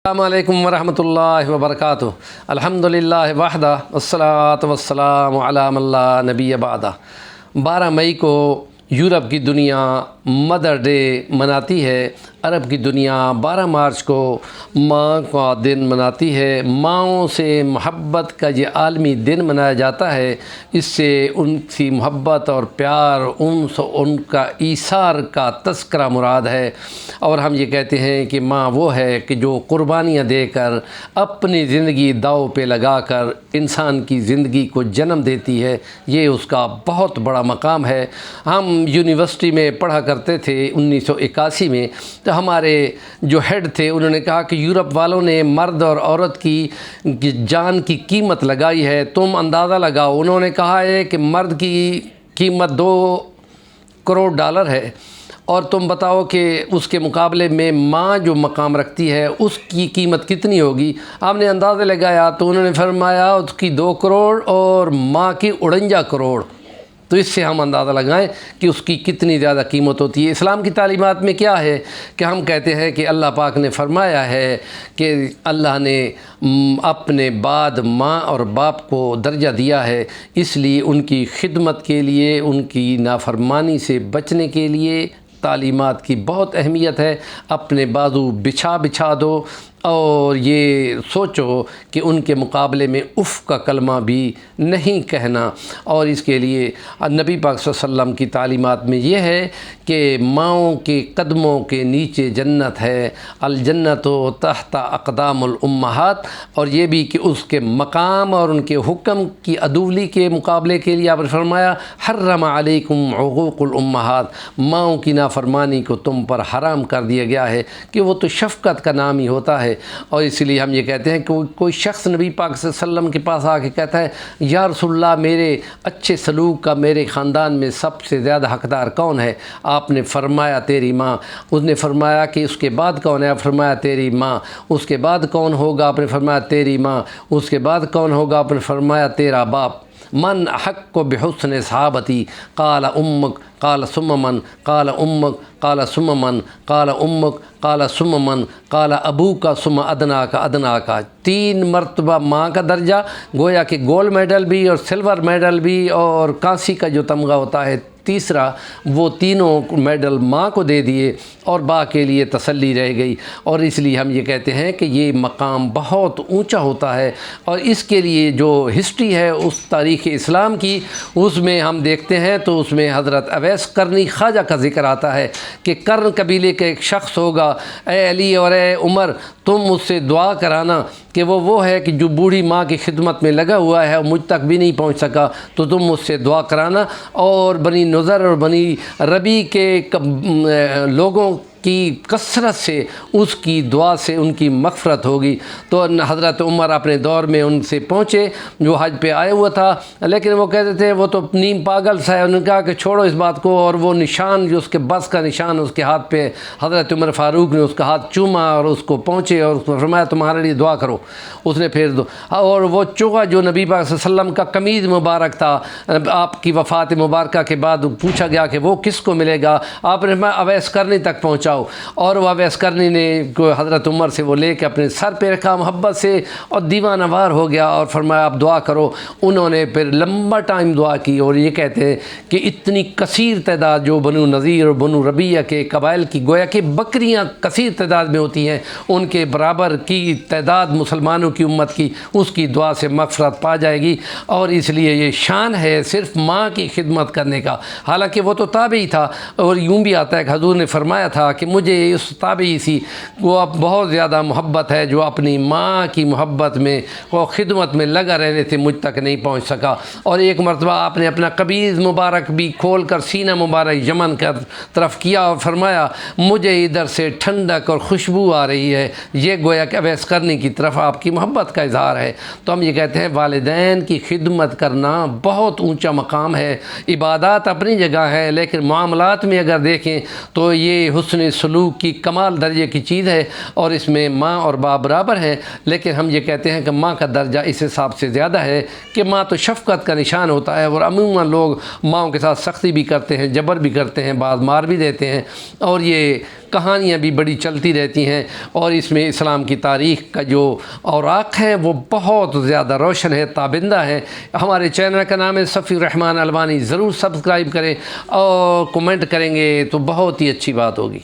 السلام علیکم ورحمۃ اللہ وبرکاتہ۔ الحمدللہ وحدہ والصلاۃ والسلام علی من لا نبی بعدہ۔ 12 مئی کو یورپ کی دنیا مدر ڈے مناتی ہے، عرب کی دنیا 12 مارچ کو ماں کا دن مناتی ہے۔ ماؤں سے محبت کا یہ عالمی دن منایا جاتا ہے۔ اس سے ان کی محبت اور پیار، ان کا ایثار کا تذکرہ مراد ہے، اور ہم یہ کہتے ہیں کہ ماں وہ ہے کہ جو قربانیاں دے کر اپنی زندگی داؤ پہ لگا کر انسان کی زندگی کو جنم دیتی ہے۔ یہ اس کا بہت بڑا مقام ہے۔ ہم یونیورسٹی میں پڑھا کرتے تھے 1981 میں، تو ہمارے جو ہیڈ تھے انہوں نے کہا کہ یورپ والوں نے مرد اور عورت کی جان کی قیمت لگائی ہے، تم اندازہ لگاؤ۔ انہوں نے کہا ہے کہ مرد کی قیمت $2 کروڑ ہے، اور تم بتاؤ کہ اس کے مقابلے میں ماں جو مقام رکھتی ہے اس کی قیمت کتنی ہوگی۔ ہم نے اندازہ لگایا تو انہوں نے فرمایا اس کی 2 کروڑ اور ماں کی 49 کروڑ۔ تو اس سے ہم اندازہ لگائیں کہ اس کی کتنی زیادہ قیمت ہوتی ہے۔ اسلام کی تعلیمات میں کیا ہے کہ ہم کہتے ہیں کہ اللہ پاک نے فرمایا ہے کہ اللہ نے اپنے بعد ماں اور باپ کو درجہ دیا ہے، اس لیے ان کی خدمت کے لیے، ان کی نافرمانی سے بچنے کے لیے تعلیمات کی بہت اہمیت ہے۔ اپنے بازو بچھا دو اور یہ سوچو کہ ان کے مقابلے میں اف کا کلمہ بھی نہیں کہنا۔ اور اس کے لیے نبی پاک صلی اللہ علیہ وسلم کی تعلیمات میں یہ ہے کہ ماؤں کے قدموں کے نیچے جنت ہے، الجنت تحت اقدام الامہات، اور یہ بھی کہ اس کے مقام اور ان کے حکم کی عدولی کے مقابلے کے لیے آپ نے فرمایا حرم علیکم عقوق الامہات، ماؤں کی نافرمانی کو تم پر حرام کر دیا گیا ہے، کہ وہ تو شفقت کا نام ہی ہوتا ہے۔ اور اس لیے ہم یہ کہتے ہیں کہ کوئی شخص نبی پاک صلی اللہ علیہ وسلم کے پاس آ کے کہتا ہے یا رسول اللہ میرے اچھے سلوک کا میرے خاندان میں سب سے زیادہ حقدار کون ہے؟ آپ نے فرمایا تیری ماں۔ اس نے فرمایا کہ اس کے بعد کون ہے؟ آپ فرمایا تیری ماں۔ اس کے بعد کون ہوگا؟ آپ نے فرمایا تیری ماں۔ اس کے بعد کون ہوگا؟ آپ نے فرمایا تیرا باپ۔ من حق بحسن صحابتی قال امک قال ثم من قال امک قال ثم من قال امک قال ثم من قال ابوک ثم ادناک ادناک۔ 3 مرتبہ ماں کا درجہ، گویا کہ گولڈ میڈل بھی اور سلور میڈل بھی اور کانسی کا جو تمغہ ہوتا ہے تیسرا، وہ تینوں میڈل ماں کو دے دیے اور باپ کے لیے تسلی رہ گئی۔ اور اس لیے ہم یہ کہتے ہیں کہ یہ مقام بہت اونچا ہوتا ہے، اور اس کے لیے جو ہسٹری ہے اس تاریخ اسلام کی، اس میں ہم دیکھتے ہیں تو اس میں حضرت اویس قرنی خواجہ کا ذکر آتا ہے کہ قرن قبیلے کا ایک شخص ہوگا، اے علی اور اے عمر تم مجھ سے دعا کرانا کہ وہ ہے کہ جو بوڑھی ماں کی خدمت میں لگا ہوا ہے اور مجھ تک بھی نہیں پہنچ سکا، تو تم مجھ سے دعا کرانا۔ اور بنی نظر اور بنی ربی کے لوگوں کی کثرت سے اس کی دعا سے ان کی مغفرت ہوگی۔ تو حضرت عمر اپنے دور میں ان سے پہنچے جو حج پہ آئے ہوا تھا، لیکن وہ کہتے تھے وہ تو نیم پاگل سا ہے۔ انہوں نے کہا کہ چھوڑو اس بات کو، اور وہ نشان جو اس کے بس کا نشان اس کے ہاتھ پہ، حضرت عمر فاروق نے اس کا ہاتھ چوما اور اس کو پہنچے اور اس کو فرمایا تمہارے لیے دعا کرو۔ اس نے پھر اور وہ چوغا جو نبی پاک صلی اللہ علیہ وسلم کا قمیض مبارک تھا، آپ کی وفات مبارکہ کے بعد پوچھا گیا کہ وہ کس کو ملے گا، آپ نے اویس قرنی تک پہنچاؤ، اور وہ اویس قرنی نے حضرت عمر سے وہ لے کے اپنے سر پہ رکھا محبت سے، اور دیوانہ وار ہو گیا اور فرمایا آپ دعا کرو۔ انہوں نے پھر لمبا ٹائم دعا کی، اور یہ کہتے ہیں کہ اتنی کثیر تعداد جو بنو نذیر اور بنو ربیہ کے قبائل کی، گویا کہ بکریاں کثیر تعداد میں ہوتی ہیں، ان کے برابر کی تعداد مسلمانوں کی امت کی اس کی دعا سے مغفرت پا جائے گی۔ اور اس لیے یہ شان ہے صرف ماں کی خدمت کرنے کا، حالانکہ وہ تو تابعی تھا، اور یوں بھی آتا ہے کہ حضور نے فرمایا تھا کہ مجھے اس تابعی سی وہ اب بہت زیادہ محبت ہے جو اپنی ماں کی محبت میں وہ خدمت میں لگا رہنے سے مجھ تک نہیں پہنچ سکا۔ اور ایک مرتبہ آپ نے اپنا قمیض مبارک بھی کھول کر سینہ مبارک یمن کی طرف کیا اور فرمایا مجھے ادھر سے ٹھنڈک اور خوشبو آ رہی ہے، یہ گویا کہ اویس قرنی کی طرف آپ کی محبت کا اظہار ہے۔ تو ہم یہ کہتے ہیں والدین کی خدمت کرنا بہت اونچا مقام ہے۔ عبادات اپنی جگہ ہے، لیکن معاملات میں اگر دیکھیں تو یہ حسن سلوک کی کمال درجے کی چیز ہے، اور اس میں ماں اور باپ برابر ہیں۔ لیکن ہم یہ کہتے ہیں کہ ماں کا درجہ اس حساب سے زیادہ ہے کہ ماں تو شفقت کا نشان ہوتا ہے، اور عموماً لوگ ماؤں کے ساتھ سختی بھی کرتے ہیں، جبر بھی کرتے ہیں، بعض مار بھی دیتے ہیں، اور یہ کہانیاں بھی بڑی چلتی رہتی ہیں، اور اس میں اسلام کی تاریخ کا جو اوراق ہیں وہ بہت زیادہ روشن ہے، تابندہ ہے۔ ہمارے چینل کا نام ہے صفی الرحمن الوانی، ضرور سبسکرائب کریں اور کمنٹ کریں گے تو بہت ہی اچھی بات ہوگی۔